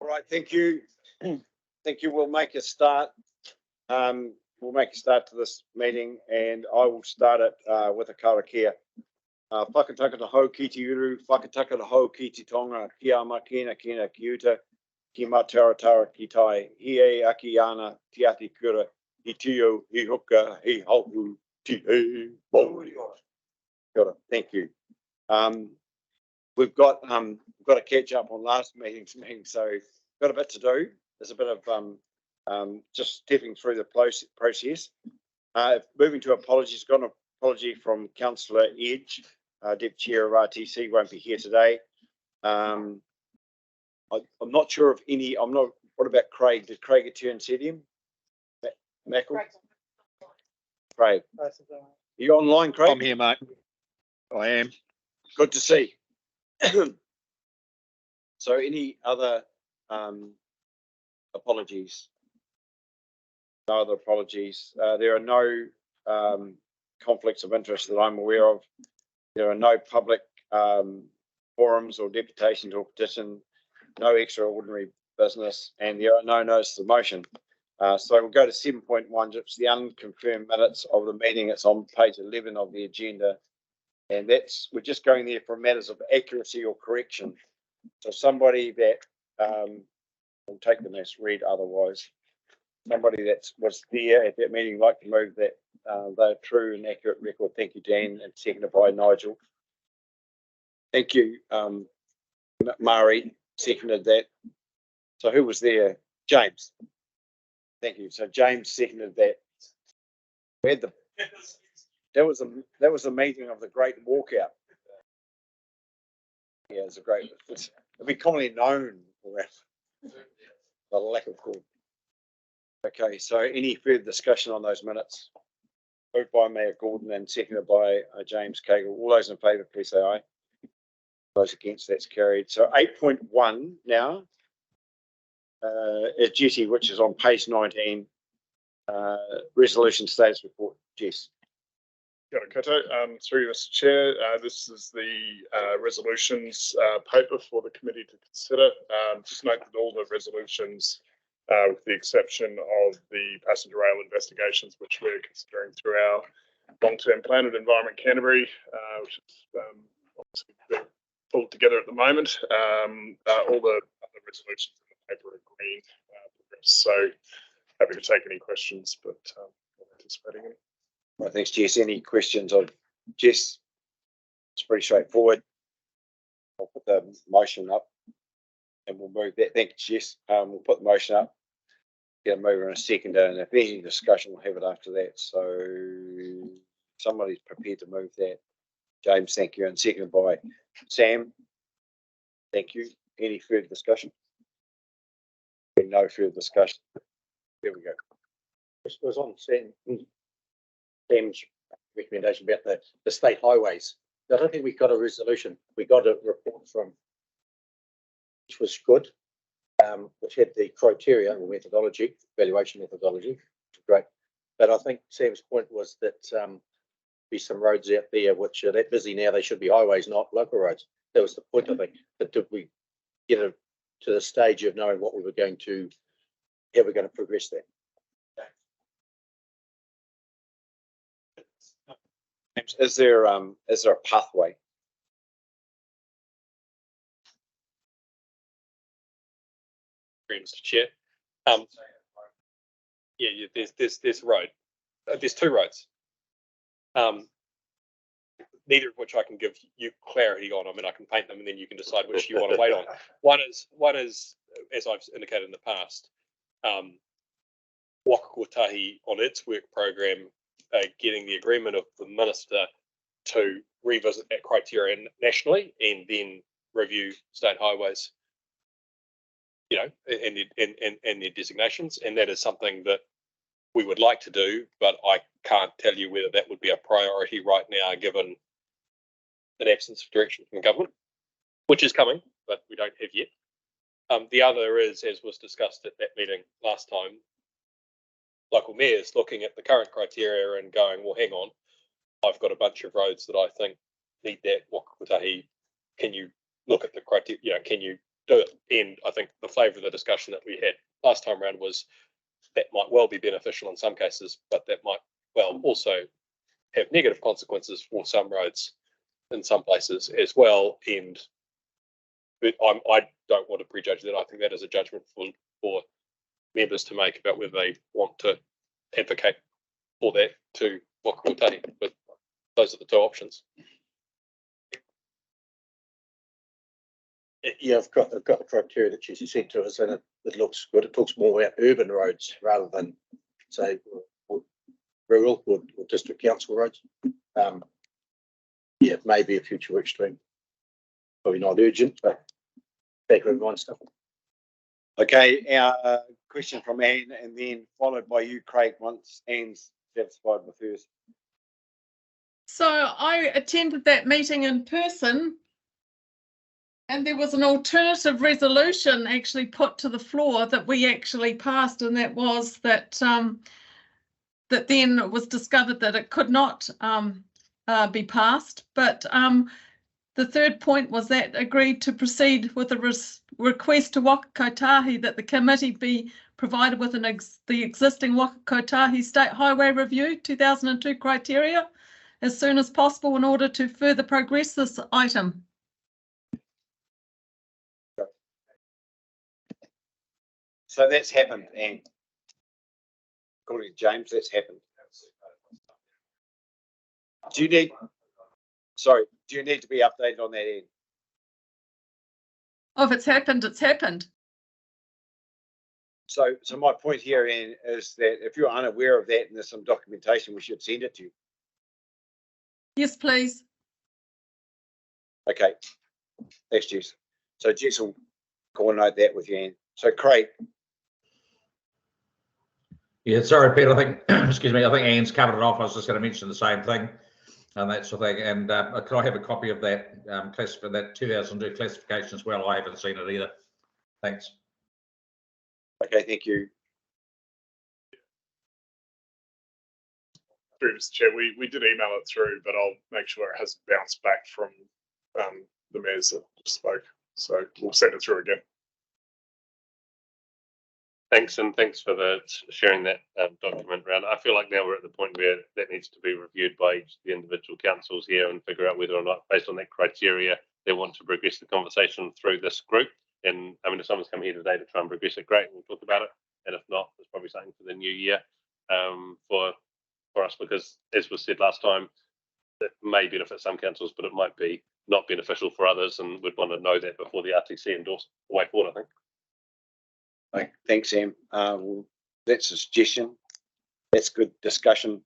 right, thank you. Thank you. We'll make a start. We'll make a start to this meeting, and I will start it with a karakia. Whakataka ho ki te uru, whakataka ho ki te tonga, ki a makina kina ki uta, ki mataratara ki tai, hi e aki ana, ti ati kura, hi tio, hi hoka, hi haupu, ti e, thank you. We've got to catch up on last meeting's meeting, so got a bit to do. There's a bit of just stepping through the process. Moving to apologies. Got an apology from Councillor Edge, Deputy Chair of RTC, won't be here today. I'm not sure of any. What about Craig? Did Craig return? Said him? Mackle? Craig. Are you online, Craig? I'm here, mate. I am. Good to see. So, any other apologies? No other apologies. There are no conflicts of interest that I'm aware of. There are no public forums or deputations or petition, no extraordinary business, and there are no notices of motion. So we'll go to 7.1, it's the unconfirmed minutes of the meeting. It's on page 11 of the agenda. And we're just going there for matters of accuracy or correction. So somebody that will take the next read otherwise. Somebody that was there at that meeting like to move that they're true and accurate record. Thank you, Dan, and seconded by Nigel. Thank you, Mari, seconded that. So who was there? James. Thank you. So James seconded that. We had that was a meeting of the great walkout. Yeah, it's a great. It'll be commonly known for the lack of call. Okay, so any further discussion on those minutes? Moved by Mayor Gordon and seconded by James Cagle. All those in favour, please say aye. Those against, that's carried. So 8.1 now is Jessie, which is on page 19. Resolution status report. Jess. Kia ora koutou. Through Mr. Chair, this is the resolutions paper for the committee to consider. Just note that all the resolutions, with the exception of the passenger rail investigations, which we're considering through our long-term plan of environment Canterbury, which is obviously being pulled together at the moment. All the other resolutions in the paper are green. So happy to take any questions, but not anticipating any. Right, thanks, Jess. Any questions on Jess? It's pretty straightforward. I'll put the motion up and we'll move that. Thank you, Jess. We'll put the motion up, get a mover in a second, and if there's any discussion, we'll have it after that. So somebody's prepared to move that. James, thank you. And seconded by Sam. Thank you. Any further discussion? No further discussion. There we go. It was on Sam's recommendation about the state highways. I don't think we got a resolution. We got a report from, which was good, which had the criteria or methodology, valuation methodology, which is great. But I think Sam's point was that be some roads out there which are that busy now, they should be highways, not local roads. That was the point, I think. But did we get to the stage of knowing what we were going to, how we're going to progress that? Is there a pathway? Mr. Chair. Yeah, there's a road. There's two roads. Neither of which I can give you clarity on. I mean, I can paint them and then you can decide which you want to wait on. One is, as I've indicated in the past, Whakamutunga on its work program, getting the agreement of the minister to revisit that criteria nationally and then review state highways, you know, and their designations. And that is something that we would like to do, but I can't tell you whether that would be a priority right now, given an absence of direction from government, which is coming, but we don't have yet. The other is, as was discussed at that meeting last time, local mayors looking at the current criteria and going, well, hang on, I've got a bunch of roads that I think need that Whakamutunga. Can you look at the criteria? You know, can you do it. And I think the flavour of the discussion that we had last time around was that might well be beneficial in some cases, but that might well also have negative consequences for some roads in some places as well. And I don't want to prejudge that. I think that is a judgment for members to make about whether they want to advocate for that to Whakamutunga. But those are the two options. Yeah, I've got the criteria that you sent to us, and it looks good. It talks more about urban roads rather than, say, rural or district council roads. Yeah, maybe a future work stream. Probably not urgent, but back of mind stuff. Okay, our question from Anne, and then followed by you, Craig, once Anne's satisfied with hers. So I attended that meeting in person, and there was an alternative resolution actually put to the floor that we actually passed, and that was that that then it was discovered that it could not be passed. But the third point was that agreed to proceed with a request to Waka Kotahi that the committee be provided with the existing Waka Kotahi State Highway Review 2002 criteria as soon as possible in order to further progress this item. So that's happened, and according to James, that's happened. Do you need to be updated on that, Anne? Oh, if it's happened, it's happened. So my point here, Anne, is that if you're unaware of that and there's some documentation, we should send it to you. Yes, please. Okay, thanks, Jess. So Jess will coordinate that with you, Anne. So Craig. Yeah, sorry, Peter. I think, excuse me, I think Anne's covered it off. I was just going to mention the same thing and that sort of thing. And can I have a copy of that that 2002 classification as well? I haven't seen it either. Thanks. Okay, thank you. Through, Mr. Chair, we did email it through, but I'll make sure it hasn't bounced back from the mayors that just spoke. So we'll send it through again. Thanks, and thanks for sharing that document around. I feel like now we're at the point where that needs to be reviewed by each of the individual councils here and figure out whether or not, based on that criteria, they want to progress the conversation through this group. And I mean, if someone's come here today to try and progress it, great, we'll talk about it. And if not, it's probably something for the new year for us, because as was said last time, it may benefit some councils, but it might be not beneficial for others, and we'd want to know that before the RTC endorsed the way forward, I think. Thanks, Sam. Well, that's a suggestion. That's good discussion.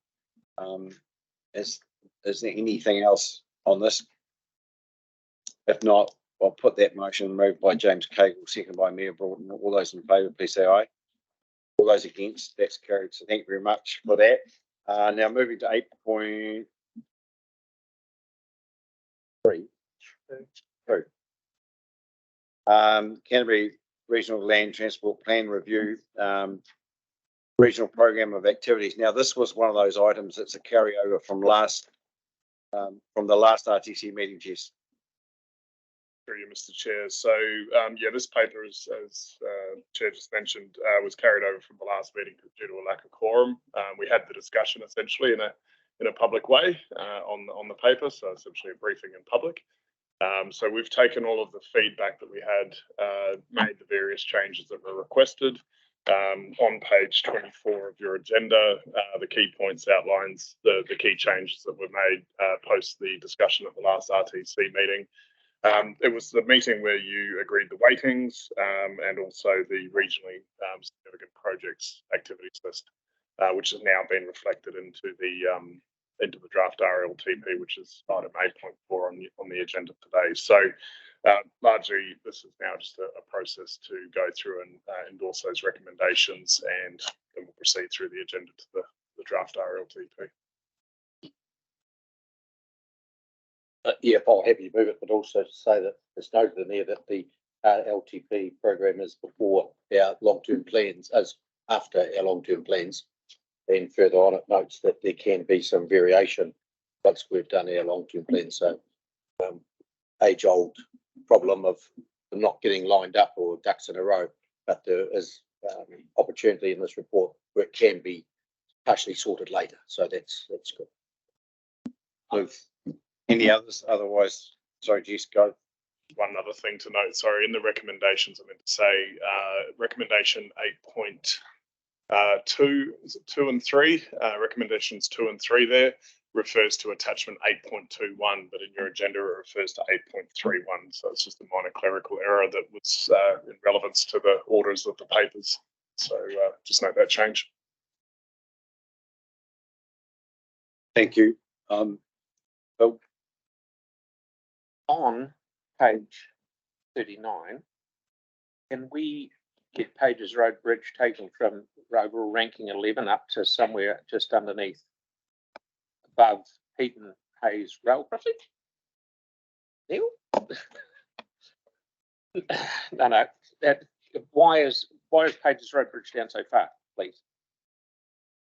Is there anything else on this? If not, I'll put that motion moved by James Cagle, seconded by Mayor Broughton. All those in favour, please say aye. All those against, that's carried. So thank you very much for that. Now moving to 8.3. Canterbury Regional Land Transport Plan Review, Regional Program of Activities. Now, this was one of those items that's a carryover from the last RTC meeting, Jess. Through you, Mr. Chair. So, yeah, this paper, as Chair just mentioned, was carried over from the last meeting due to a lack of quorum. We had the discussion essentially in a public way on the paper, so essentially a briefing in public. So we've taken all of the feedback that we had, made the various changes that were requested. On page 24 of your agenda, the key points outlines the key changes that were made post the discussion at the last RTC meeting. It was the meeting where you agreed the weightings and also the regionally significant projects activities list, which has now been reflected into the draft RLTP, which is item 8.4 on the agenda today. So largely, this is now just a process to go through and endorse those recommendations, and then we'll proceed through the agenda to the draft RLTP. Yeah, I'll have you move it, but also to say that it's noted in there that the LTP program is before our long-term plans, as after our long-term plans. Then further on, it notes that there can be some variation once we've done our long-term plan. So, age-old problem of them not getting lined up or ducks in a row, but there is opportunity in this report where it can be partially sorted later. So that's good. With any others? Otherwise, sorry, Jess, go. One other thing to note, sorry, in the recommendations, I meant to say, recommendation 8.2, is it 2 and 3? Recommendations 2 and 3 there refers to attachment 8.21, but in your agenda it refers to 8.31. So it's just a minor clerical error that was in relevance to the orders of the papers. So just note that change. Thank you. Bill? On page 39, can we get Pages Road Bridge taken from overall ranking 11 up to somewhere just underneath, above Heaton Hayes Rail Crossing? Neil? No. Why is Pages Road Bridge down so far, please?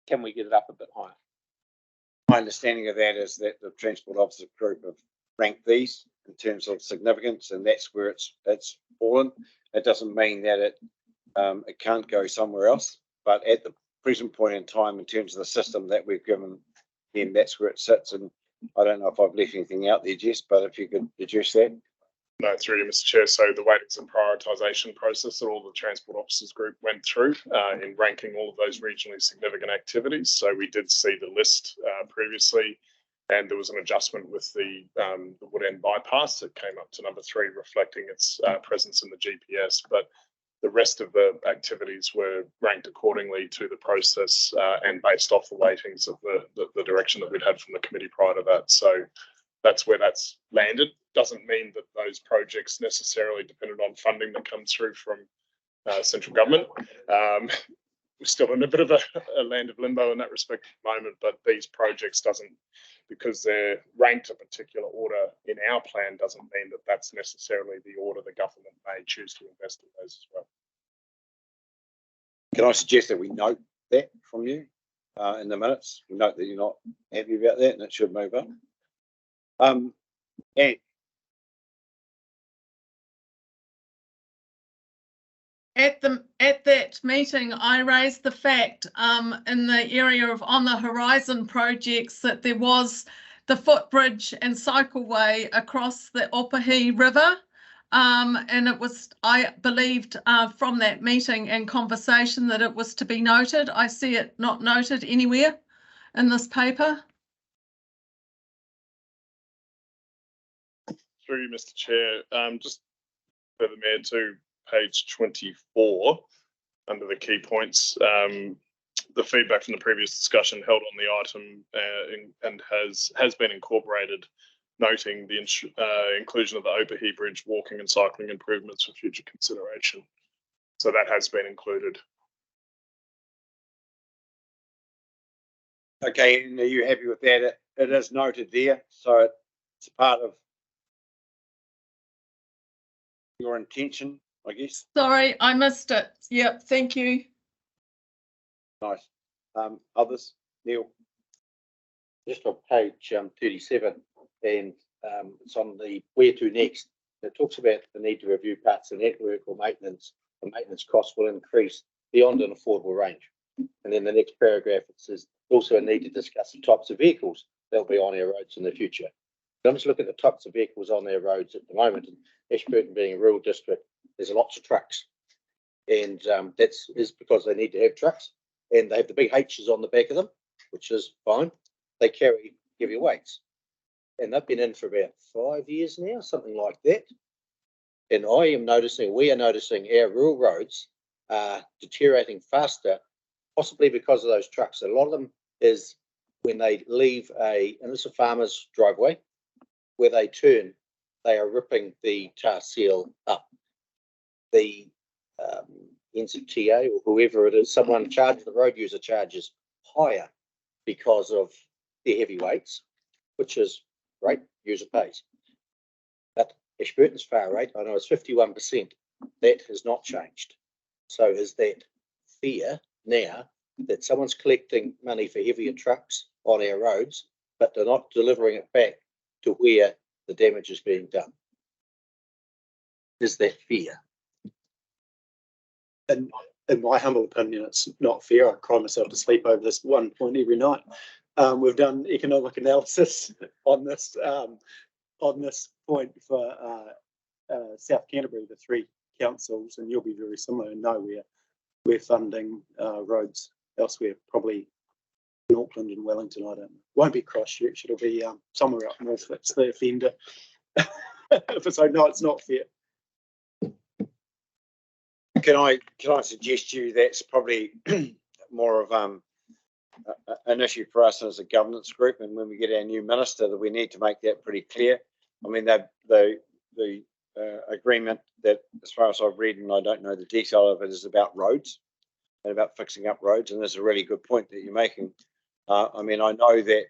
Can we get it up a bit higher? My understanding of that is that the Transport Officer Group have ranked these in terms of significance, and that's where it's fallen. It doesn't mean that it can't go somewhere else, but at the present point in time, in terms of the system that we've given them, that's where it sits. And I don't know if I've left anything out there, Jess, but if you could address that. No, through you, Mr. Chair. So the weightings and prioritisation process that all the Transport Officers Group went through in ranking all of those regionally significant activities. So we did see the list previously, and there was an adjustment with the Wood End bypass that came up to number 3, reflecting its presence in the GPS. But the rest of the activities were ranked accordingly to the process and based off the weightings of the direction that we'd had from the committee prior to that. So that's where that's landed. Doesn't mean that those projects necessarily depended on funding that comes through from central government. We're still in a bit of a land of limbo in that respect at the moment, but these projects doesn't, because they're ranked a particular order in our plan, doesn't mean that that's necessarily the order the government may choose to invest in those as well. Can I suggest that we note that from you in the minutes? We note that you're not happy about that, and it should move up. And At that meeting, I raised the fact in the area of on the horizon projects that there was the footbridge and cycleway across the Opahi River. And it was, I believed from that meeting and conversation that it was to be noted. I see it not noted anywhere in this paper. Through you, Mr. Chair, just for the Mayor to page 24 under the key points. The feedback from the previous discussion held on the item and has been incorporated, noting the inclusion of the Opahi Bridge walking and cycling improvements for future consideration. So that has been included. okay, and are you happy with that? It is noted there, so it's part of your intention, I guess. Sorry, I missed it. Yep, thank you. Nice. Others? Neil? Just on page 37, and it's on the where to next. It talks about the need to review parts of the network or maintenance. The maintenance costs will increase beyond an affordable range. And then the next paragraph, it says also a need to discuss the types of vehicles that will be on our roads in the future. I'm just looking at the types of vehicles on their roads at the moment. And Ashburton being a rural district, there's lots of trucks, and that's because they need to have trucks, and they have the big H's on the back of them, which is fine. They carry heavy weights, and they've been in for about 5 years now, something like that. And we are noticing our rural roads are deteriorating faster, possibly because of those trucks. A lot of them is when they leave and it's a farmer's driveway, where they turn, they are ripping the tar seal up. The NZTA or whoever it is, someone charges, the road user charges higher because of their heavy weights, which is great, user pays. But Ashburton's far rate, I know it's 51%, that has not changed. So is that fear now that someone's collecting money for heavier trucks on our roads, but they're not delivering it back to where the damage is being done? Is that fair? And in my humble opinion, it's not fair. I cry myself to sleep over this one point every night. We've done economic analysis on this point for South Canterbury, the 3 councils, and you'll be very similar in nowhere. We're funding roads elsewhere, probably in Auckland and Wellington. I don't know. Won't be Christchurch. It'll be somewhere up north. That's the offender. So no, it's not fair. Can I suggest to you that's probably more of an issue for us as a governance group, and when we get our new minister, that we need to make that pretty clear. I mean, the agreement that, as far as I've read, and I don't know the detail of it, is about roads and about fixing up roads, and there's a really good point that you're making. I mean, I know that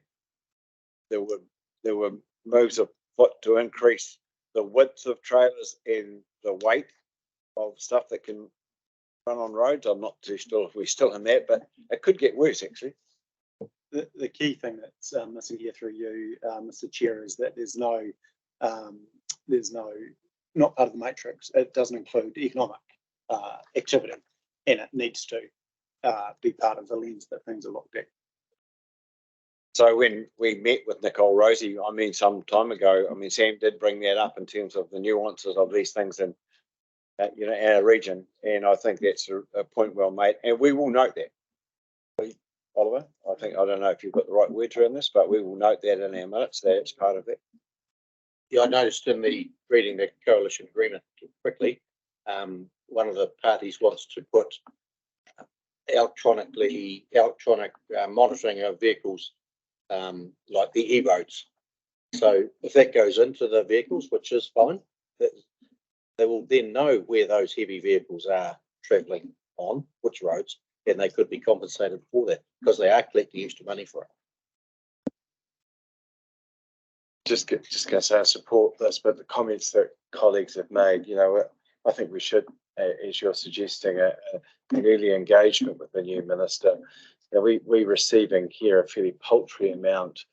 there were moves afoot to increase the width of trailers and the weight of stuff that can run on roads. I'm not too sure if we're still in that, but it could get worse actually. The key thing that's missing here through you, Mr. Chair, is that there's not part of the matrix. It doesn't include economic activity, and it needs to be part of the lens that things are looked at. So when we met with Nicole Rosie, I mean, some time ago, I mean, Sam did bring that up in terms of the nuances of these things in, you know, our region, and I think that's a point well made, and we will note that. Oliver, I don't know if you've got the right words around this, but we will note that in our minutes that it's part of that. Yeah, I noticed in the reading the coalition agreement quickly, one of the parties wants to put electronic monitoring of vehicles, like the e-roads. So if that goes into the vehicles, which is fine, they will then know where those heavy vehicles are travelling on, which roads, and they could be compensated for that because they are collecting extra money for it. Just going to say I support this, but the comments that colleagues have made, you know, I think we should, as you're suggesting, an early engagement with the new minister. You know, we're receiving here a fairly paltry amount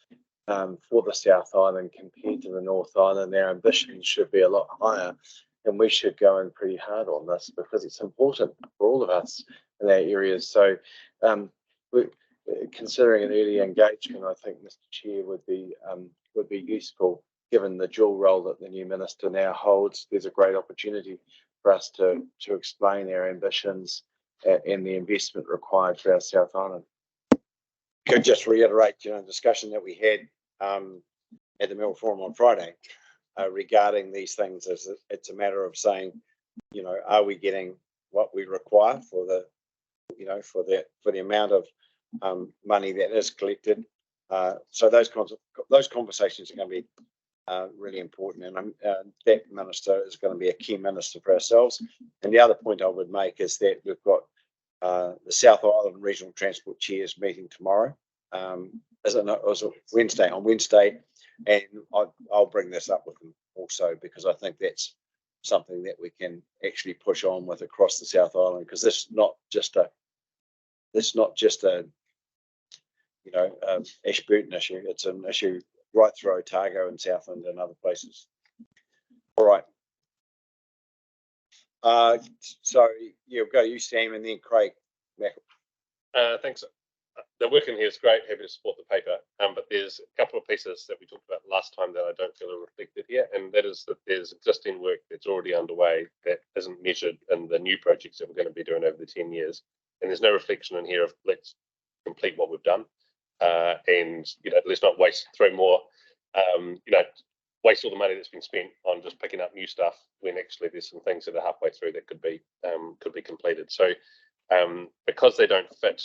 for the South Island compared to the North Island. Our ambitions should be a lot higher, and we should go in pretty hard on this because it's important for all of us in our areas. So considering an early engagement, I think, Mr. Chair, would be useful, given the dual role that the new minister now holds. There's a great opportunity for us to explain our ambitions and the investment required for our South Island. Could just reiterate, you know, discussion that we had at the Mill Forum on Friday regarding these things. It's a matter of saying, you know, are we getting what we require for the, you know, for the amount of money that is collected. So those conversations are going to be really important, and that minister is going to be a key minister for ourselves. And the other point I would make is that we've got the South Island Regional Transport Chairs meeting tomorrow. Is it Wednesday? On Wednesday, and I'll bring this up with them also because I think that's something that we can actually push on with across the South Island, because this is not just a you know, Ashburton issue. It's an issue right through Otago and Southland and other places. All right. So you'll go you, Sam, and then Craig. Thanks. The work in here is great. Happy to support the paper. But there's a couple of pieces that we talked about last time that I don't feel are reflected here, and that is that there's existing work that's already underway that isn't measured in the new projects that we're going to be doing over the 10 years. And there's no reflection in here of let's complete what we've done. And, you know, let's not throw more, you know, waste all the money that's been spent on just picking up new stuff when actually there's some things that are halfway through that could be completed. So because they don't fit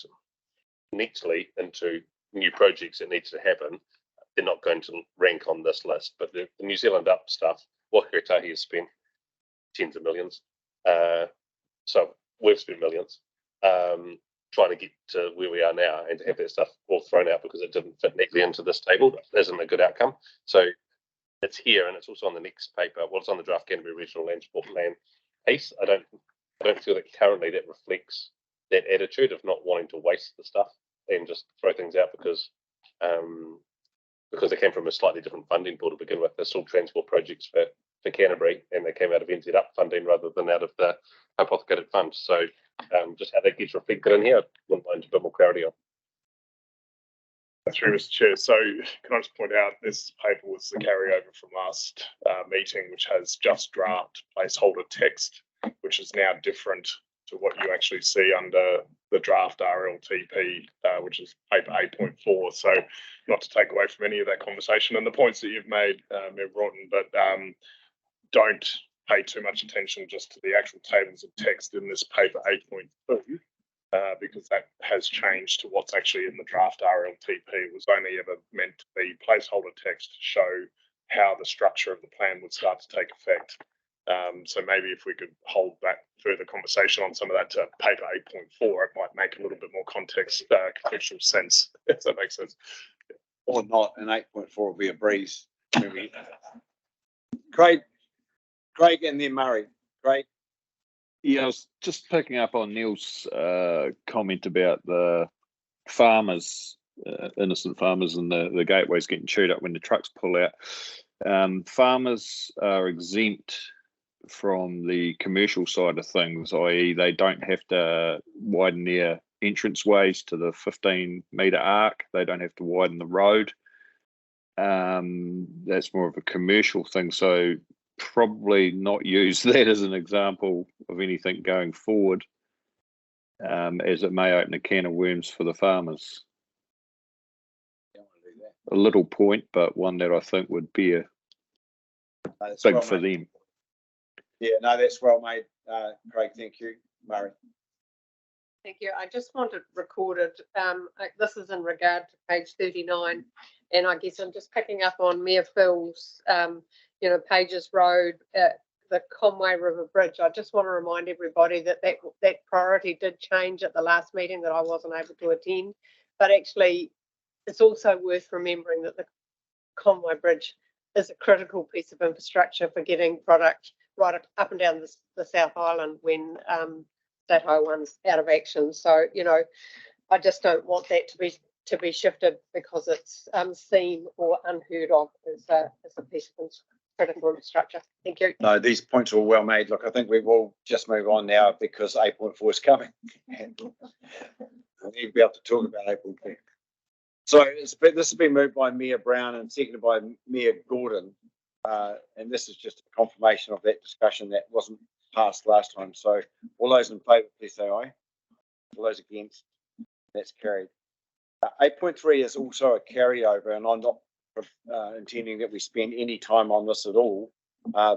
neatly into new projects that needs to happen, they're not going to rank on this list. But the New Zealand Up stuff, Whakamutunga has spent tens of millions. So we've spent millions. Trying to get to where we are now, and to have that stuff all thrown out because it didn't fit neatly into this table isn't a good outcome. So it's here, and it's also on the next paper. Well, it's on the draft Canterbury Regional Land Support Plan piece. I don't feel that currently that reflects that attitude of not wanting to waste the stuff and just throw things out because they came from a slightly different funding pool to begin with. They're still transport projects for for Canterbury, and they came out of NZ Up funding rather than out of the hypothecated fund. So just how that gets reflected in here, I wouldn't mind a bit more clarity on. Through Mr. Chair. So can I just point out this paper was the carryover from last meeting, which has just draft placeholder text, which is now different to what you actually see under the draft RLTP, which is paper 8.4. So not to take away from any of that conversation and the points that you've made, Mayor Broughton, but don't pay too much attention just to the actual tables of text in this paper 8.2. Because that has changed to what's actually in the draft RLTP. It was only ever meant to be placeholder text to show how the structure of the plan would start to take effect. So maybe if we could hold that further conversation on some of that to paper 8.4, it might make a little bit more context, contextual sense, if that makes sense. Or not, and 8.4 will be a breeze. Craig and then Murray. Craig. Yeah, I was just picking up on Neil's comment about the farmers, innocent farmers, and the gateways getting chewed up when the trucks pull out. Farmers are exempt from the commercial side of things, i.e. they don't have to widen their entranceways to the 15-metre arc. They don't have to widen the road. That's more of a commercial thing. So probably not use that as an example of anything going forward, as it may open a can of worms for the farmers. A little point, but one that I think would be a big well for them. Yeah, no, that's well made, Craig. Thank you, Murray. Thank you. I just wanted recorded, this is in regard to page 39, and I guess I'm just picking up on Mayor Phil's, Pages Road, the Conway River Bridge. I just want to remind everybody that priority did change at the last meeting that I wasn't able to attend, but actually it's also worth remembering that the Conway Bridge is a critical piece of infrastructure for getting product right up and down the South Island when State Highway 1's out of action. So, I just don't want that to be shifted because it's seen or unheard of as a piece of critical infrastructure. Thank you. No, these points are all well made. Look, I think we will just move on now because 8.4 is coming. And we need to be able to talk about 8.4. So this has been moved by Mayor Brown and seconded by Mayor Gordon. And this is just a confirmation of that discussion that wasn't passed last time. So all those in favour, please say aye. All those against, that's carried. 8.3 is also a carryover, and I'm not intending that we spend any time on this at all,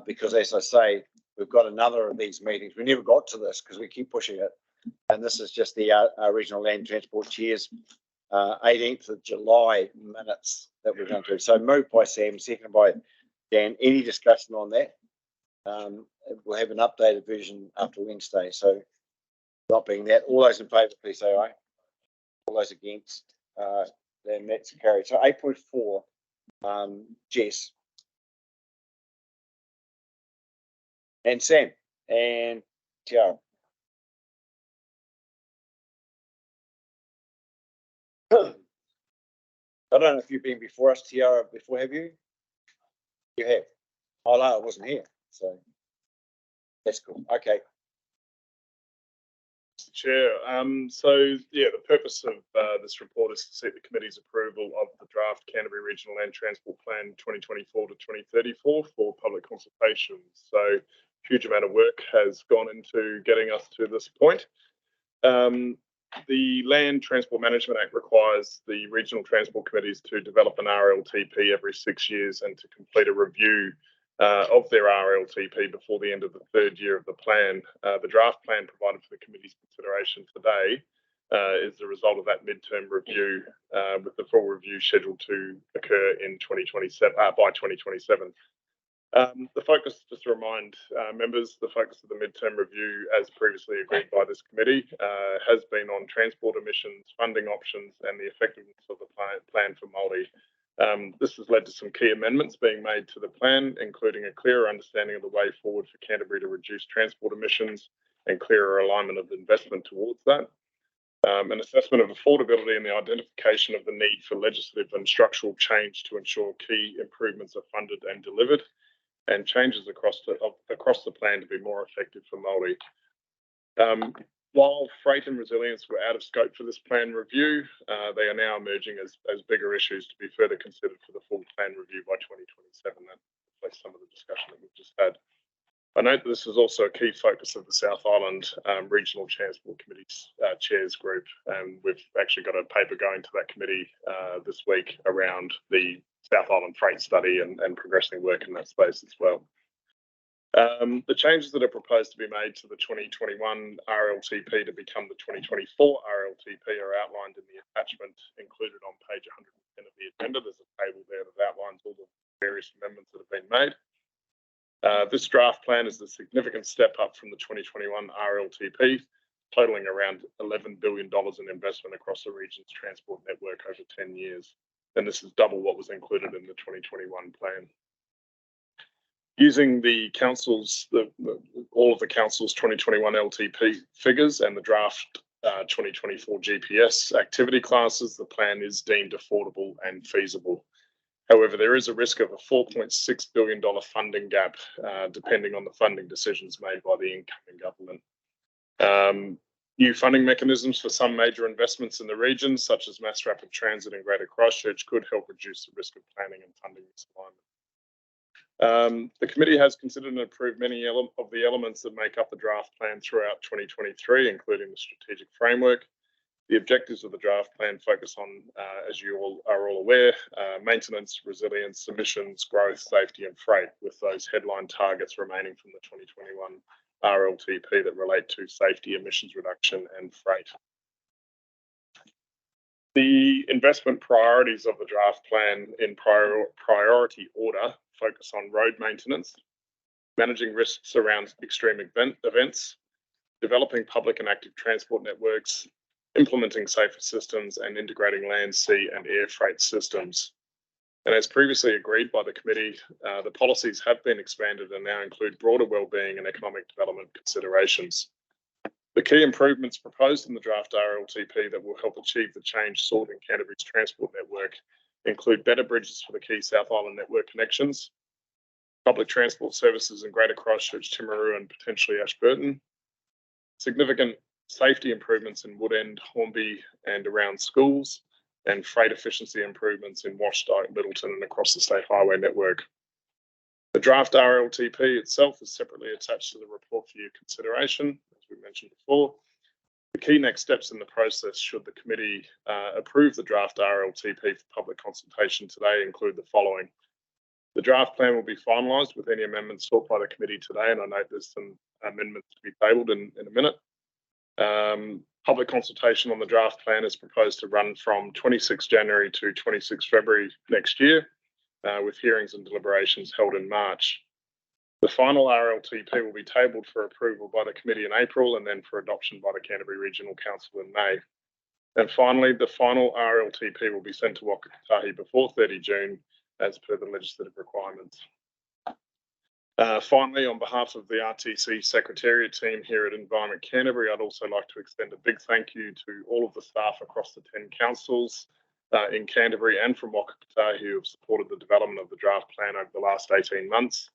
because as I say, we've got another of these meetings. We never got to this because we keep pushing it. And this is just the Regional Land Transport Chairs 18th of July minutes that we're going to do. So moved by Sam, seconded by Dan. Any discussion on that? We'll have an updated version after Wednesday. So not being that, all those in favour, please say aye. All those against, then that's carried. So 8.4, Jess. And Sam. And Tiara. I don't know if you've been before us, Tiara, before, have you? You have. Oh, no, I wasn't here. So that's cool. Okay. Mr. Chair, the purpose of this report is to seek the committee's approval of the draft Canterbury Regional Land Transport Plan 2024 to 2034 for public consultation. So a huge amount of work has gone into getting us to this point. The Land Transport Management Act requires the regional transport committees to develop an RLTP every 6 years and to complete a review of their RLTP before the end of the third year of the plan. The draft plan provided for the committee's consideration today is the result of that midterm review, with the full review scheduled to occur in 2027 by 2027. The focus, just to remind members, the focus of the midterm review, as previously agreed by this committee, has been on transport emissions, funding options, and the effectiveness of the plan for Māori. This has led to some key amendments being made to the plan, including a clearer understanding of the way forward for Canterbury to reduce transport emissions and clearer alignment of investment towards that. An assessment of affordability and the identification of the need for legislative and structural change to ensure key improvements are funded and delivered. and changes across the plan to be more effective for Māori. While freight and resilience were out of scope for this plan review, they are now emerging as bigger issues to be further considered for the full plan review by 2027. That reflects some of the discussion that we've just had. I note that this is also a key focus of the South Island Regional Transport Committee's chairs group, and we've actually got a paper going to that committee this week around the South Island freight study and progressing work in that space as well. The changes that are proposed to be made to the 2021 RLTP to become the 2024 RLTP are outlined in the attachment included on page 110 of the agenda. There's a table there that outlines all the various amendments that have been made. This draft plan is a significant step up from the 2021 RLTP, totaling around $11 billion in investment across the region's transport network over 10 years. And this is double what was included in the 2021 plan. Using the council's, all of the council's 2021 LTP figures and the draft 2024 GPS activity classes, the plan is deemed affordable and feasible. However, there is a risk of a $4.6 billion funding gap, depending on the funding decisions made by the incoming government. New funding mechanisms for some major investments in the region, such as mass rapid transit in Greater Christchurch, could help reduce the risk of planning and funding misalignment. The committee has considered and approved many of the elements that make up the draft plan throughout 2023, including the strategic framework. The objectives of the draft plan focus on, as you all are all aware, maintenance, resilience, emissions, growth, safety and freight, with those headline targets remaining from the 2021 RLTP that relate to safety, emissions reduction and freight. The investment priorities of the draft plan in priority order focus on road maintenance, managing risks around extreme events, developing public and active transport networks, implementing safer systems and integrating land, sea and air freight systems. And as previously agreed by the committee, the policies have been expanded and now include broader wellbeing and economic development considerations. The key improvements proposed in the draft RLTP that will help achieve the change sought in Canterbury's transport network include better bridges for the key South Island network connections, public transport services in Greater Christchurch, Timaru and potentially Ashburton, significant safety improvements in Woodend, Hornby and around schools, and freight efficiency improvements in Washdyke, Middleton and across the state highway network. The draft RLTP itself is separately attached to the report for your consideration, as we mentioned before. The key next steps in the process, should the committee approve the draft RLTP for public consultation today, include the following. The draft plan will be finalised with any amendments sought by the committee today, and I note there's some amendments to be tabled in a minute. Public consultation on the draft plan is proposed to run from 26 January to 26 February next year, with hearings and deliberations held in March. The final RLTP will be tabled for approval by the committee in April and then for adoption by the Canterbury Regional Council in May. And finally, the final RLTP will be sent to Whakamutunga before 30 June as per the legislative requirements. Finally, on behalf of the RTC Secretariat team here at Environment Canterbury, I'd also like to extend a big thank you to all of the staff across the 10 councils in Canterbury and from Whakamutunga who have supported the development of the draft plan over the last 18 months.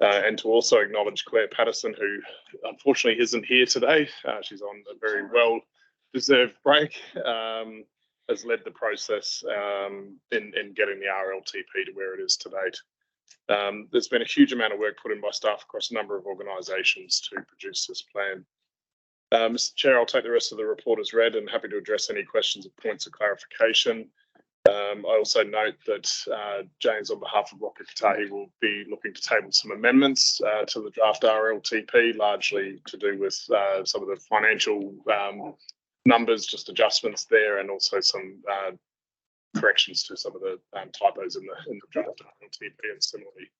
And to also acknowledge Claire Patterson, who unfortunately isn't here today. She's on a very well-deserved break, has led the process in getting the RLTP to where it is to date. There's been a huge amount of work put in by staff across a number of organisations to produce this plan. Mr. Chair, I'll take the rest of the report as read and happy to address any questions or points of clarification. I also note that James, on behalf of Whakamutunga, will be looking to table some amendments to the draft RLTP, largely to do with some of the financial numbers, just adjustments there, and also some corrections to some of the typos in the draft RLTP, and similarly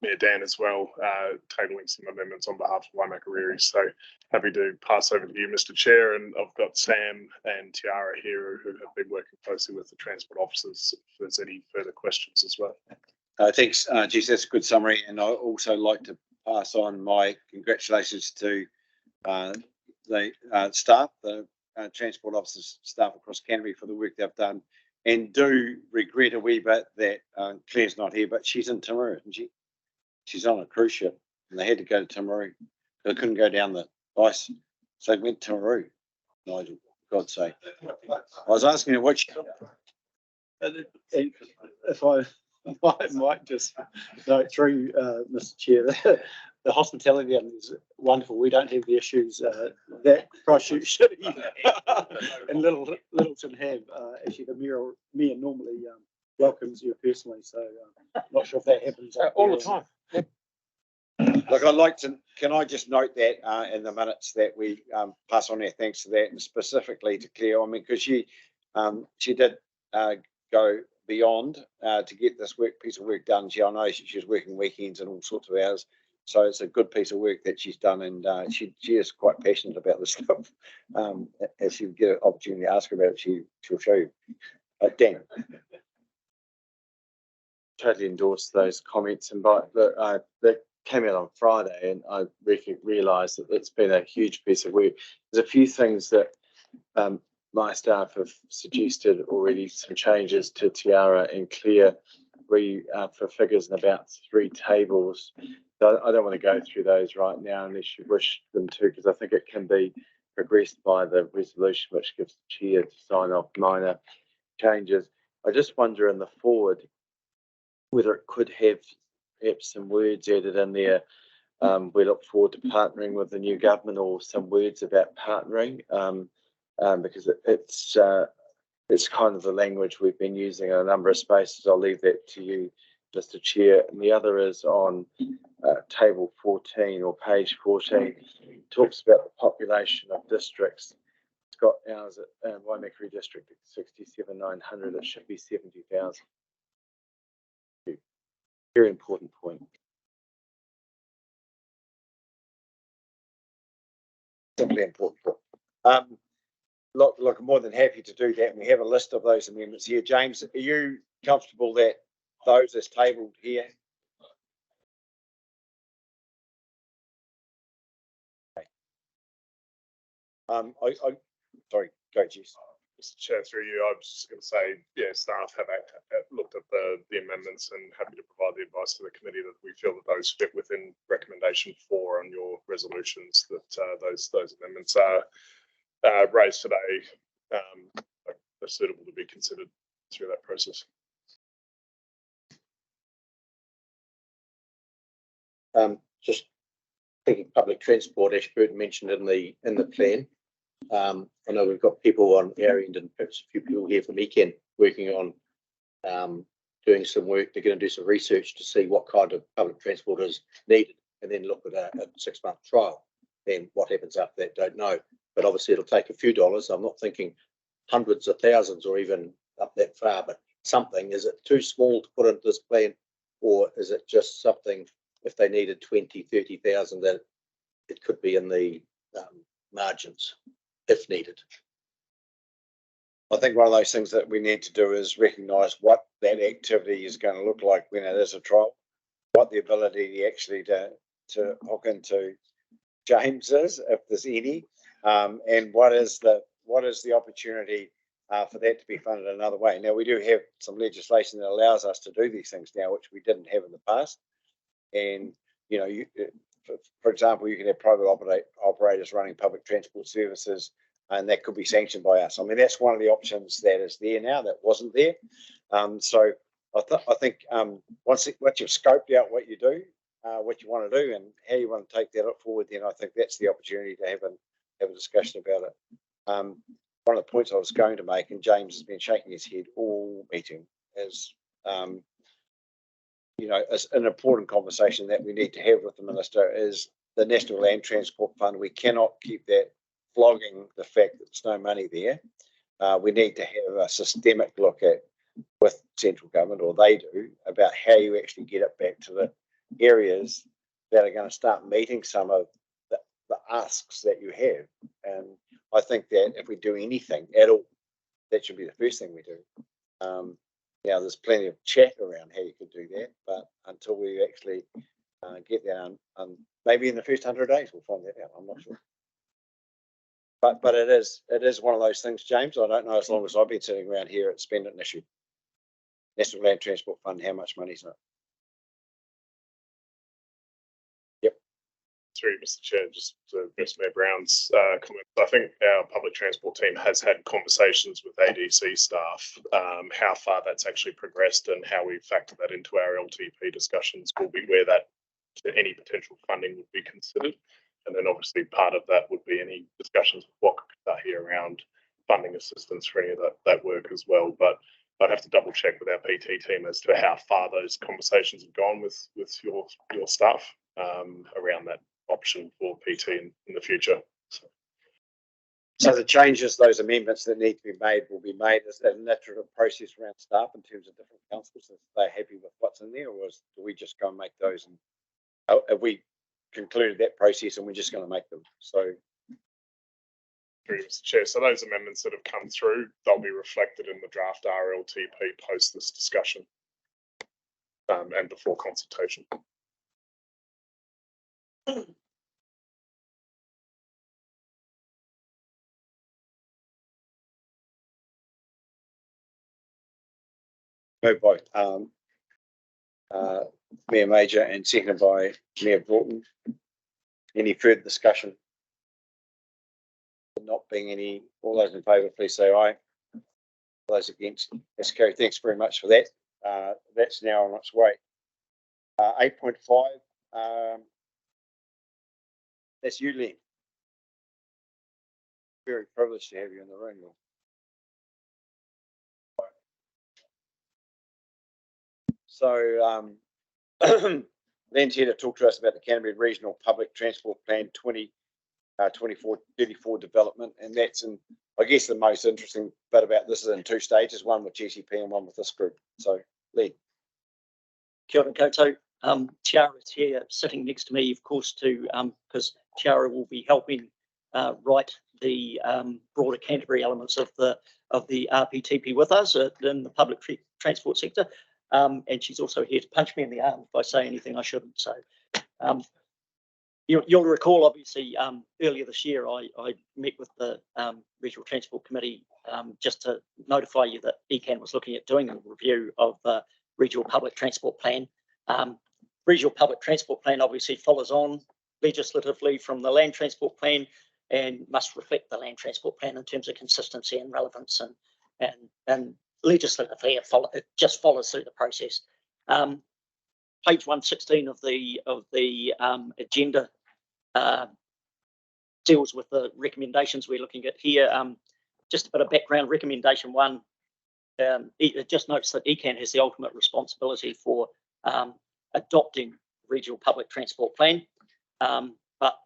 Mayor Dan as well, tabling some amendments on behalf of Waimakariri. So happy to pass over to you, Mr. Chair, and I've got Sam and Tiara here who have been working closely with the transport officers if there's any further questions as well. Thanks, Jess, that's a good summary, and I also like to pass on my congratulations to the staff, the transport officers staff across Canterbury for the work they've done and do regret a wee bit that Claire's not here, but she's in Timaru, isn't she? She's on a cruise ship and they had to go to Timaru. They couldn't go down the ice, so they went to Timaru. Nigel, God's sake. I was asking her what she. If I might just note through, Mr. Chair, the hospitality is wonderful. We don't have the issues that Christchurch City and Littleton have. Actually, the mayor normally welcomes you personally, so not sure if that happens all the time. Look, I'd like to, can I just note that in the minutes that we pass on our thanks to that, and specifically to Claire, I mean, because she did go beyond to get this piece of work done. I know she was working weekends and all sorts of hours, so it's a good piece of work that she's done, and she is quite passionate about this stuff. As you get an opportunity to ask her about it, she'll show you. Dan. Totally endorse those comments, and that came out on Friday, and I realised that it's been a huge piece of work. There's a few things that my staff have suggested already, some changes to Tiara and Claire for figures in about 3 tables. So I don't want to go through those right now unless you wish them to, because I think it can be progressed by the resolution, which gives the chair to sign off minor changes. I just wonder in the forward whether it could have perhaps some words added in there. We look forward to partnering with the new government, or some words about partnering, because it's kind of the language we've been using in a number of spaces. I'll leave that to you, Mr. Chair. And the other is on table 14 or page 14, talks about the population of districts. It's got ours at Waimakere District at 67,900. It should be 70,000. Very important point. Simply important point. Look, I'm more than happy to do that. And we have a list of those amendments here. James, are you comfortable that those is tabled here? Okay. Sorry, go, Jess. Mr. Chair, through you, I was just going to say, yeah, staff have looked at the amendments and happy to provide the advice to the committee that we feel that those fit within recommendation 4 on your resolutions, that those amendments are raised today are suitable to be considered through that process. Just thinking public transport, Ashburton mentioned in the plan. I know we've got people on our end and perhaps a few people here from ECAN working on doing some work. They're going to do some research to see what kind of public transport is needed, and then look at a 6-month trial. And what happens after that, don't know. But obviously it'll take a few dollars. I'm not thinking hundreds of thousands or even up that far, but something. Is it too small to put into this plan, or is it just something, if they needed 20, 30,000, that it could be in the margins if needed? I think one of those things that we need to do is recognise what that activity is going to look like when it is a trial, what the ability actually to hook into James is, if there's any, and what is the opportunity for that to be funded another way. Now, we do have some legislation that allows us to do these things now, which we didn't have in the past. And, you know, for example, you can have private operators running public transport services, and that could be sanctioned by us. I mean, that's one of the options that is there now that wasn't there. So I think once you've scoped out what you do, what you want to do, and how you want to take that forward, then I think that's the opportunity to have a discussion about it. One of the points I was going to make, and James has been shaking his head all meeting, is you know, it's an important conversation that we need to have with the Minister, is the National Land Transport Fund. We cannot keep that flogging the fact that there's no money there. We need to have a systemic look at, with central government, or they do, about how you actually get it back to the areas that are going to start meeting some of the asks that you have. And I think that if we do anything at all, that should be the first thing we do. Now, there's plenty of chat around how you could do that, but until we actually get that, maybe in the first 100 days, we'll find that out. I'm not sure. But it is one of those things, James. I don't know, as long as I've been sitting around here, it's been an issue. National Land Transport Fund, how much money's in it? Through Mr. Chair, just to address Mayor Brown's comments. I think our public transport team has had conversations with ADC staff. How far that's actually progressed and how we factor that into our LTP discussions will be where that any potential funding would be considered. And then obviously part of that would be any discussions with Whakamutunga here around funding assistance for any of that work as well. But I'd have to double check with our PT team as to how far those conversations have gone with your staff around that option for PT in the future. So the changes, those amendments that need to be made will be made as a natural process around staff in terms of different councils, if they're happy with what's in there, or do we just go and make those? And have we concluded that process and we're just going to make them? So, through Mr. Chair, so those amendments that have come through, they'll be reflected in the draft RLTP post this discussion and before consultation. moved by Mayor Major and seconded by Mayor Broughton. Any further discussion? Not being any, all those in favour, please say aye. All those against, that's carried. Thanks very much for that. That's now on its way. 8.5, that's you, Len. Very privileged to have you in the room. So Len's here to talk to us about the Canterbury Regional Public Transport Plan 2024-34 development, and that's in, I guess, the most interesting bit about this is in two stages, one with GCP and one with this group. So, Len. Kia ora koutou. Tiara is here sitting next to me, of course, because Tiara will be helping write the broader Canterbury elements of the RPTP with us in the public transport sector. And she's also here to punch me in the arm if I say anything I shouldn't. So you'll recall, obviously, earlier this year, I met with the Regional Transport Committee just to notify you that ECAN was looking at doing a review of the Regional Public Transport Plan. Regional Public Transport Plan obviously follows on legislatively from the Land Transport Plan and must reflect the Land Transport Plan in terms of consistency and relevance, and legislatively it just follows through the process. Page 116 of the agenda deals with the recommendations we're looking at here. Just a bit of background. Recommendation 1 it just notes that ECAN has the ultimate responsibility for adopting Regional Public Transport Plan, but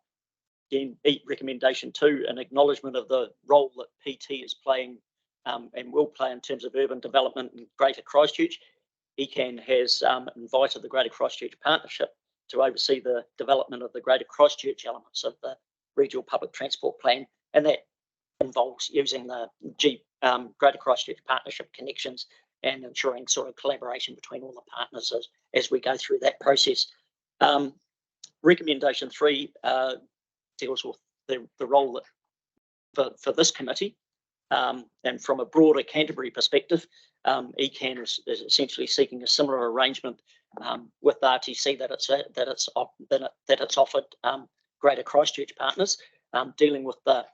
again, recommendation 2, an acknowledgement of the role that PT is playing and will play in terms of urban development in Greater Christchurch. ECAN has invited the Greater Christchurch Partnership to oversee the development of the Greater Christchurch elements of the Regional Public Transport Plan, and that involves using the Greater Christchurch Partnership connections and ensuring sort of collaboration between all the partners as we go through that process. Recommendation 3 deals with the role that for this committee, and from a broader Canterbury perspective, ECAN is essentially seeking a similar arrangement with RTC that it's offered Greater Christchurch partners, dealing with the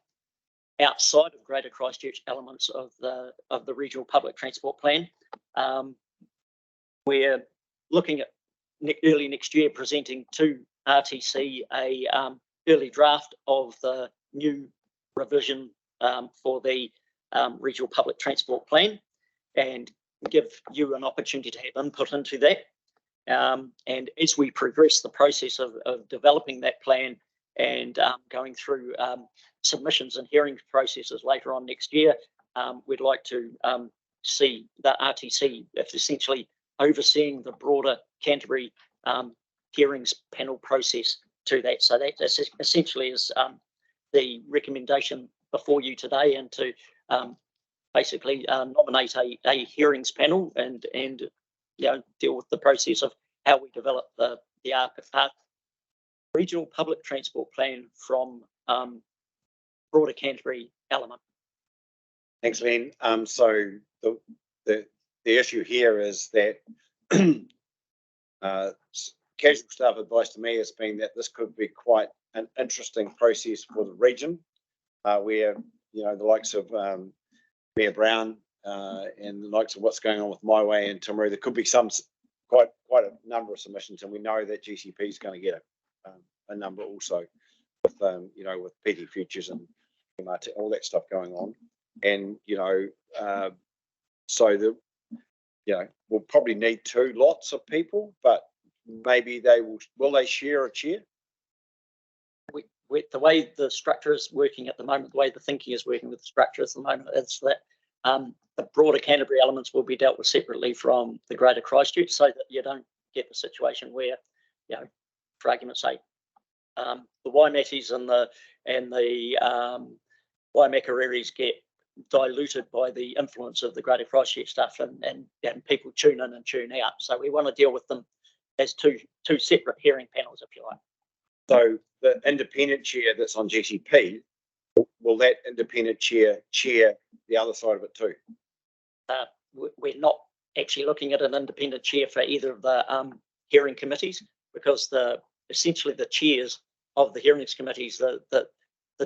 outside of Greater Christchurch elements of the Regional Public Transport Plan. We're looking at early next year presenting to RTC a early draft of the new revision for the Regional Public Transport Plan, and give you an opportunity to have input into that. And as we progress the process of developing that plan and going through submissions and hearings processes later on next year, we'd like to see the RTC essentially overseeing the broader Canterbury hearings panel process to that. So that essentially is the recommendation before you today, and to basically nominate a hearings panel and deal with the process of how we develop the Regional Public Transport Plan from broader Canterbury element. Thanks, Len. So the issue here is that casual staff advice to me has been that this could be quite an interesting process for the region, where the likes of Mayor Brown and the likes of what's going on with My Way and Timaru, there could be quite a number of submissions, and we know that GCP is going to get a number also with with PT Futures and MRT, all that stuff going on, and so we'll probably need two lots of people, but maybe will they share a chair? The way the structure is working at the moment, the way the thinking is working with the structure at the moment, is that the broader Canterbury elements will be dealt with separately from the greater Christchurch, so that you don't get the situation where, for argument's sake, the Waimatis and the Waimakareres get diluted by the influence of the greater Christchurch stuff, and people tune in and tune out. So we want to deal with them as two separate hearing panels, if you like. So the independent chair that's on GCP, will that independent chair the other side of it too? We're not actually looking at an independent chair for either of the hearing committees, because essentially the chairs of the hearings committees, the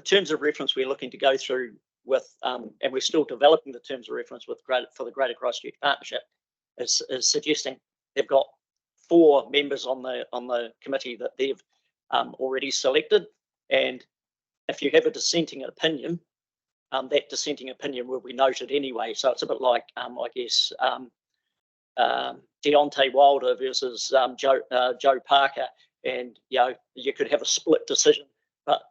terms of reference we're looking to go through with, and we're still developing the terms of reference for the Greater Christchurch Partnership, is suggesting they've got 4 members on the committee that they've already selected, and if you have a dissenting opinion, that dissenting opinion will be noted anyway. So it's a bit like, I guess, Deontay Wilder versus Joe Parker, and you could have a split decision, but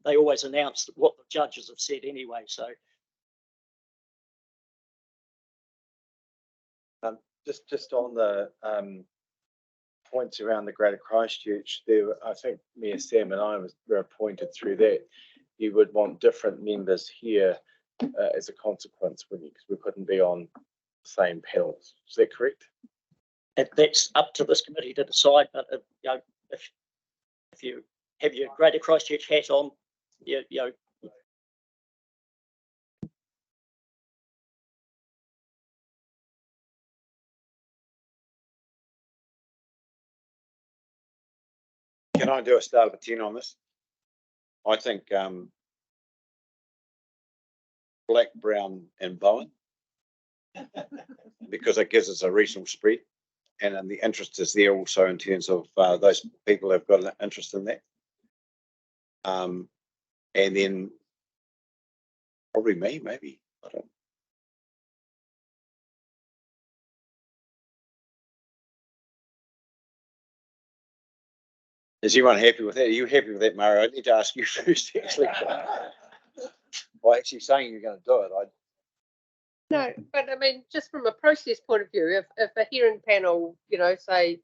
they always announce what the judges have said anyway. So just on the points around the Greater Christchurch, I think Mayor Sam and I were appointed through that. You would want different members here as a consequence, because we couldn't be on the same panels. Is that correct? That's up to this committee to decide. But if you have your Greater Christchurch hat on, Can I do a start of a 10 on this? I think Black, Brown and Bowen, because it gives us a regional spread, and then the interest is there also in terms of those people who have got an interest in that. And then probably me, maybe. I don't know. Is everyone happy with that? Are you happy with that, Mario? I need to ask you first, actually. By actually saying you're going to do it, No, but I mean, just from a process point of view, if a hearing panel, say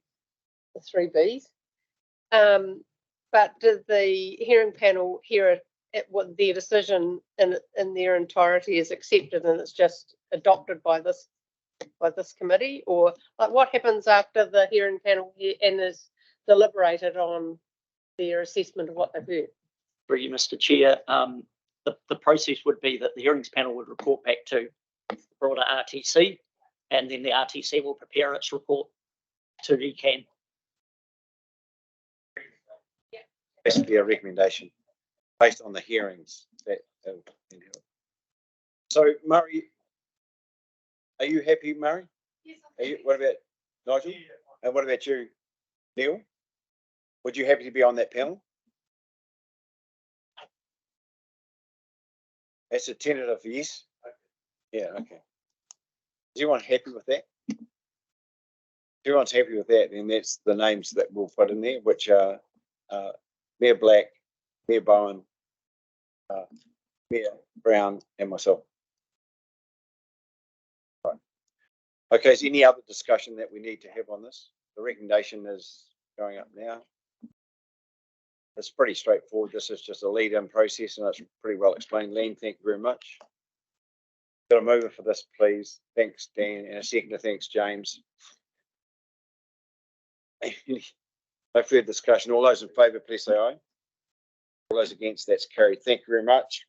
the 3 Bs, but did the hearing panel hear it, what their decision in their entirety is accepted and it's just adopted by this committee, or like what happens after the hearing panel and is deliberated on their assessment of what they've heard? For you, Mr. Chair, the process would be that the hearings panel would report back to the broader RTC, and then the RTC will prepare its report to ECAN. basically a recommendation based on the hearings that have been held. So, Murray, are you happy, Murray? Yes. What about Nigel? Yeah. And what about you, Neil? Would you happy to be on that panel? That's a tentative yes. Okay. Yeah, okay. Is everyone happy with that? If everyone's happy with that, then that's the names that we'll put in there, which are Mayor Black, Mayor Bowen, Mayor Brown, and myself. Right. Okay, is any other discussion that we need to have on this? The recommendation is going up now. It's pretty straightforward. This is just a lead-in process, and it's pretty well explained. Len, thank you very much. Got a mover for this, please. Thanks, Dan. And a seconder, thanks, James. No further discussion. All those in favour, please say aye. All those against, that's carried. Thank you very much.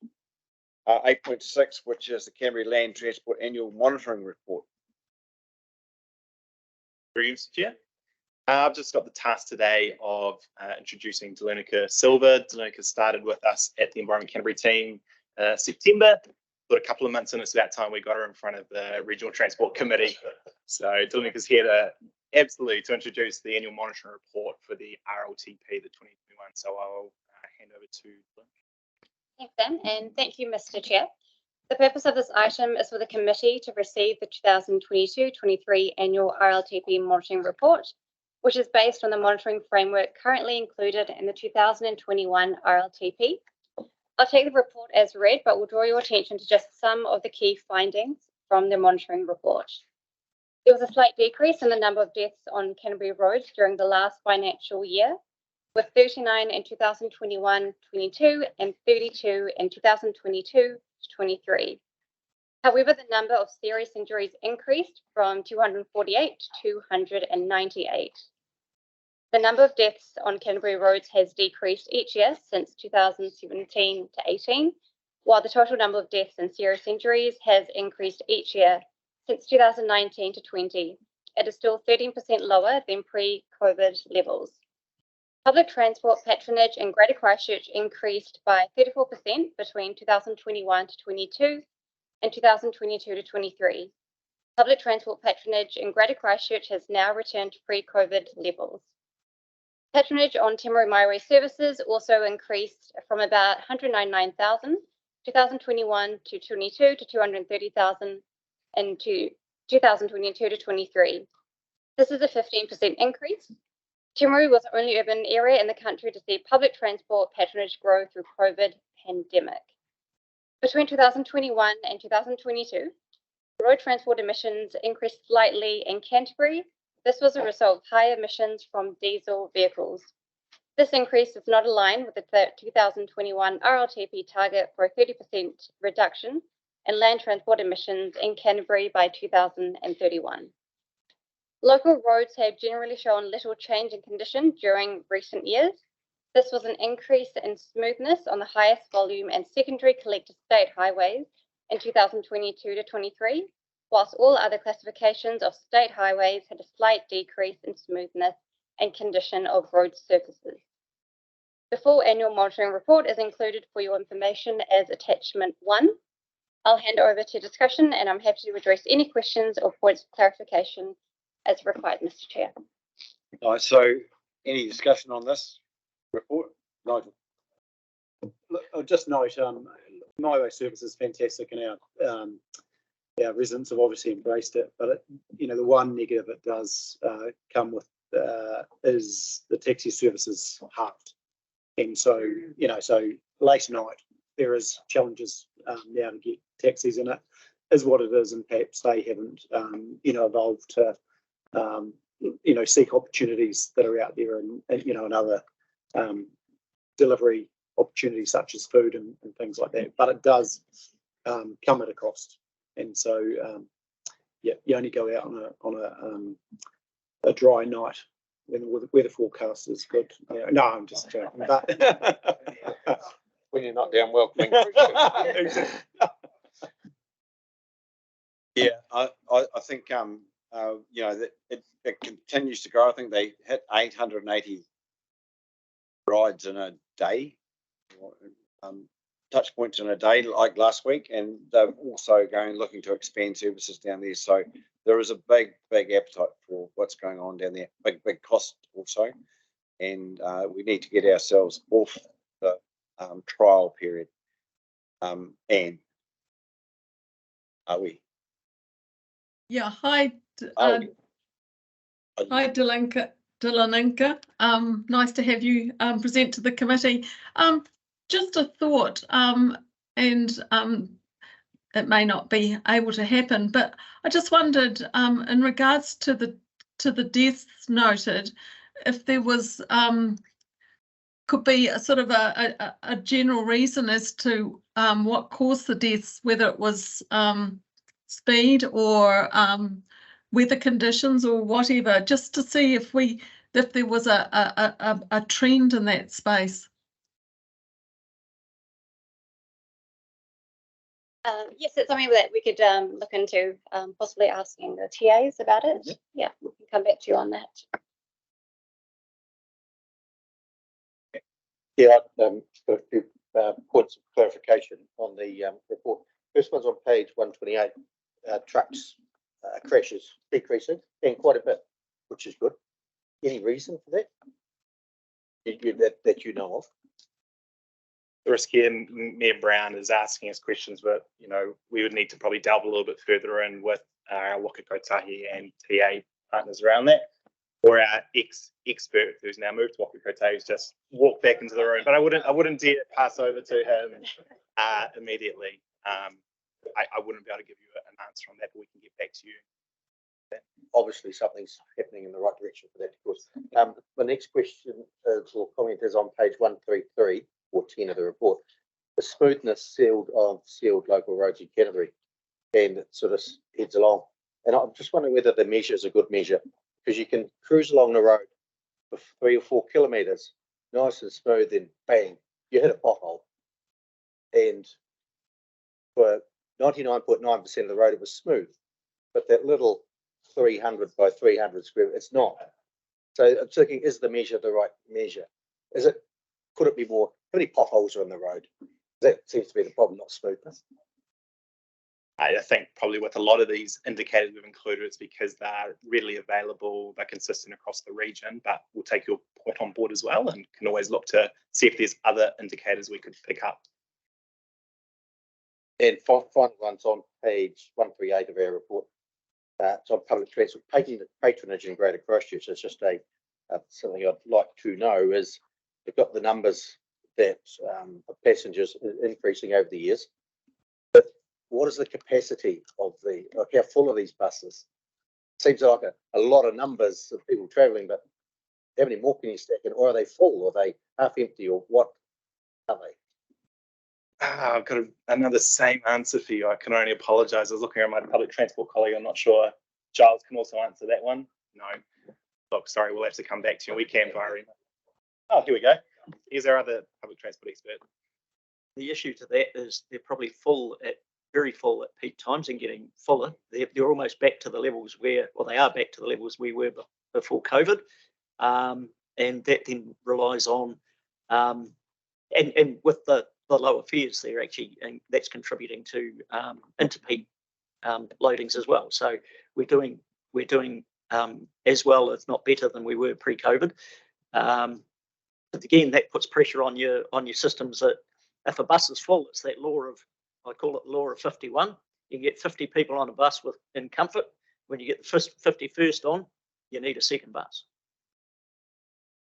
8.6, which is the Canterbury Land Transport Annual Monitoring Report. Through you, Mr. Chair. I've just got the task today of introducing Delunica Silver. Delunica started with us at the Environment Canterbury team September. But a couple of months in, it's about time we got her in front of the Regional Transport Committee. So Delunica's here to introduce the annual monitoring report for the RLTP, the 2021. So I'll hand over to Delunica. Thanks, Dan, and thank you, Mr. Chair. The purpose of this item is for the committee to receive the 2022-23 annual RLTP monitoring report, which is based on the monitoring framework currently included in the 2021 RLTP. I'll take the report as read, but will draw your attention to just some of the key findings from the monitoring report. There was a slight decrease in the number of deaths on Canterbury roads during the last financial year, with 39 in 2021-22 and 32 in 2022-23. However, the number of serious injuries increased from 248 to 298. The number of deaths on Canterbury roads has decreased each year since 2017 to 18, while the total number of deaths and serious injuries has increased each year since 2019 to 20. It is still 13% lower than pre-COVID levels. Public transport patronage in Greater Christchurch increased by 34% between 2021 to 22 and 2022 to 23. Public transport patronage in Greater Christchurch has now returned to pre-COVID levels. Patronage on Timatanga Highway services also increased from about 199,000 2021 to 22 to 230,000 in 2022 to 23. This is a 15% increase. Timatanga was the only urban area in the country to see public transport patronage grow through COVID pandemic. Between 2021 and 2022, road transport emissions increased slightly in Canterbury. This was a result of higher emissions from diesel vehicles. This increase is not aligned with the 2021 RLTP target for a 30% reduction in land transport emissions in Canterbury by 2031. Local roads have generally shown little change in condition during recent years. This was an increase in smoothness on the highest volume and secondary collector state highways in 2022 to 23, whilst all other classifications of state highways had a slight decrease in smoothness and condition of road surfaces. The full annual monitoring report is included for your information as attachment 1. I'll hand over to discussion and I'm happy to address any questions or points of clarification as required, Mr. Chair. So any discussion on this report? Nigel. Look, I'll just note, My Way service is fantastic and our residents have obviously embraced it, but the one negative it does come with is the taxi services halved. And so, so late night, there is challenges now to get taxis in it, is what it is, and perhaps they haven't, evolved to, seek opportunities that are out there and other delivery opportunities such as food and things like that. But it does come at a cost. And so, you only go out on a dry night when the weather forecast is good. No, I'm just joking. But When you're not down welcoming. Yeah, I think that it continues to grow. I think they hit 880 rides in a day, touch points in a day, like last week, and they're also looking to expand services down there. So there is a big appetite for what's going on down there. Big cost also, and we need to get ourselves off the trial period. And are we? Yeah, hi, hi, Delunica. Nice to have you present to the committee. Just a thought, and it may not be able to happen, but I just wondered, in regards to the deaths noted, if there was could be a sort of a general reason as to what caused the deaths, whether it was speed or weather conditions or whatever, just to see if there was a trend in that space. Yes, it's something that we could look into, possibly asking the TAs about it. Yeah, we can come back to you on that. Yeah, got a few points of clarification on the report. First one's on page 128. Trucks crashes decreasing and quite a bit, which is good. Any reason for that? That you know of? The risk here, Mayor Brown is asking us questions, but we would need to probably delve a little bit further in with our Whakakotahi and TA partners around that, or our expert who's now moved to Whakakotahi, who's just walked back into the room. But I wouldn't dare pass over to him immediately. I wouldn't be able to give you an answer on that, but we can get back to you. Obviously, something's happening in the right direction for that, of course. The next question or comment is on page 133 or 10 of the report. The smoothness of sealed local roads in Canterbury, and it sort of heads along. And I'm just wondering whether the measure is a good measure, because you can cruise along the road for 3 or 4 kilometres, nice and smooth, then bang, you hit a pothole. And for 99.9% of the road, it was smooth, but that little 300 by 300 square, it's not. So I'm thinking, is the measure the right measure? Could it be more? How many potholes are on the road? That seems to be the problem, not smoothness. I think probably with a lot of these indicators we've included, it's because they're readily available, they're consistent across the region, but we'll take your point on board as well and can always look to see if there's other indicators we could pick up. And final one's on page 138 of our report. It's on public transport, patronage in Greater Christchurch. It's just something I'd like to know is they've got the numbers that of passengers increasing over the years. But what is the capacity of how full are these buses? Seems like a lot of numbers of people travelling, but how many more can you stack in? Or are they full? Are they half empty? Or what are they? I've got another same answer for you. I can only apologise. I was looking at my public transport colleague. I'm not sure Giles can also answer that one. No. Look, sorry, we'll have to come back to you. We can via email. Oh, here we go. Here's our other public transport expert. The issue to that is they're probably very full at peak times and getting fuller. They're almost back to the levels they are back to the levels we were before COVID. And that then relies on, and with the lower fares, they're actually, and that's contributing to inter-peak loadings as well. So we're doing as well, if not better than we were pre-COVID. But again, that puts pressure on your systems. That if a bus is full, it's that law of, I call it law of 51. You can get 50 people on a bus in comfort. When you get the 51st on, you need a second bus.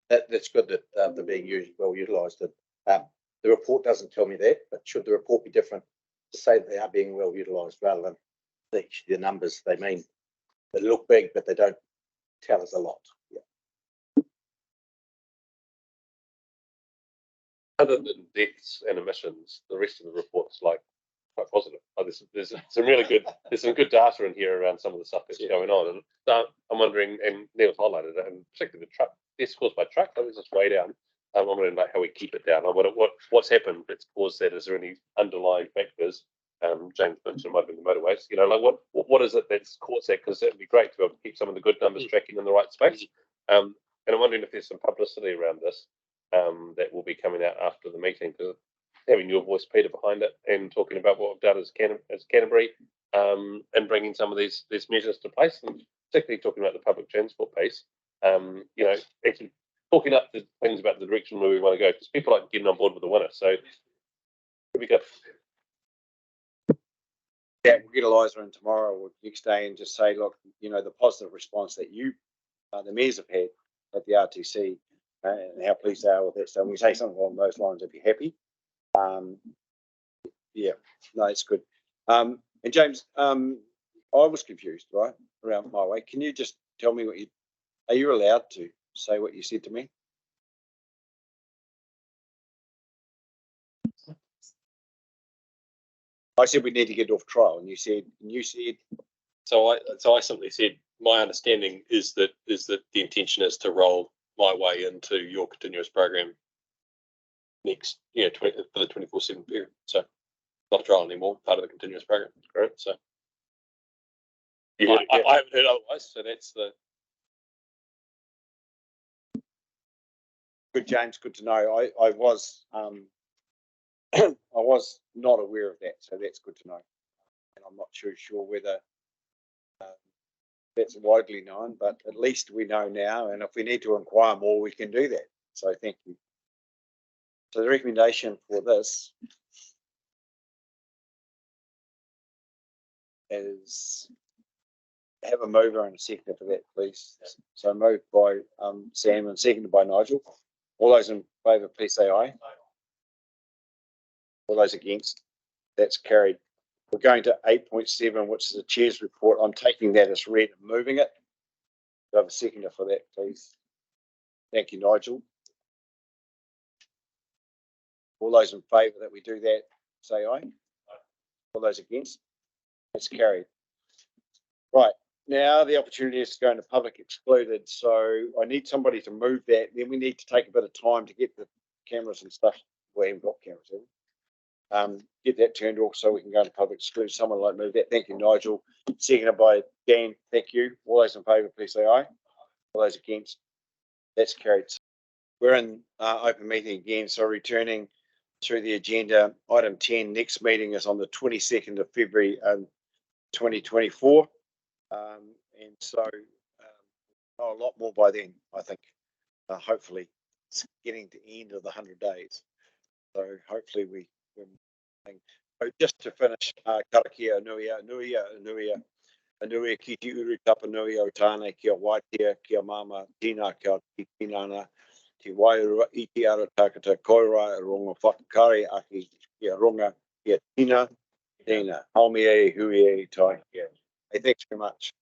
That's good that they're being well utilised. The report doesn't tell me that, but should the report be different to say that they are being well utilised rather than the numbers they mean? They look big, but they don't tell us a lot. Yeah. Other than deaths and emissions, the rest of the report's quite positive. There's some good data in here around some of the stuff that's going on. And I'm wondering, and Neil's highlighted it, and particularly the truck deaths caused by truck, I think it's way down. I'm wondering about how we keep it down. What's happened that's caused that? Is there any underlying factors? James mentioned might have been the motorways. What is it that's caused that? Because that'd be great to be able to keep some of the good numbers tracking in the right space. And I'm wondering if there's some publicity around this that will be coming out after the meeting, because having your voice, Peter, behind it and talking about what we've done as Canterbury and bringing some of these measures to place, and particularly talking about the public transport piece. Actually talking up the things about the direction where we want to go, because people like getting on board with the winner. So here we go. Yeah, we'll get Eliza in tomorrow or next day and just say, look, the positive response that you, the mayors have had at the RTC and how pleased they are with it. So when we say something along those lines, if you're happy, yeah, no, it's good. And James, I was confused, right, around my way. Can you just tell me are you allowed to say what you said to me? I said we need to get off trial, and you said. So I simply said my understanding is that the intention is to roll my way into your continuous program next, for the 24/7 period. So not trial anymore, part of the continuous program, correct? So You heard it, I yeah. haven't heard otherwise, so that's the. Good, James, good to know. I was I was not aware of that, so that's good to know. And I'm not too sure whether that's widely known, but at least we know now, and if we need to inquire more, we can do that. So thank you. So the recommendation for this is have a mover and a seconder for that, please. So moved by Sam and seconded by Nigel. All those in favour, please say aye. All those against, that's carried. We're going to 8.7, which is the chair's report. I'm taking that as read and moving it. Do I have a seconder for that, please? Thank you, Nigel. All those in favour that we do that, say aye. All those against, that's carried. Right, now the opportunity is to go into public excluded. So I need somebody to move that. Then we need to take a bit of time to get the cameras and stuff. We haven't got cameras, have we? Get that turned off so we can go into public exclusion. Someone like move that. Thank you, Nigel. Seconded by Dan. Thank you. All those in favour, please say aye. All those against, that's carried. We're in open meeting again, so returning through the agenda. Item 10, next meeting is on the 22nd of February 2024. And so a lot more by then, I think. Hopefully it's getting to the end of the 100 days. So hopefully we so just to finish, Karakia, Anuia, Kiti Uru Tapa Nui o Tāne, kia Waitea, kia Mama, Tina, kia Tinana, Te Wairua, Iti Ara Takata, Koira, Ronga Whakakari, Aki, kia Ronga, kia Tina, Tina, Haumi e, Hui e, Tai, kia. Hey, thanks very much.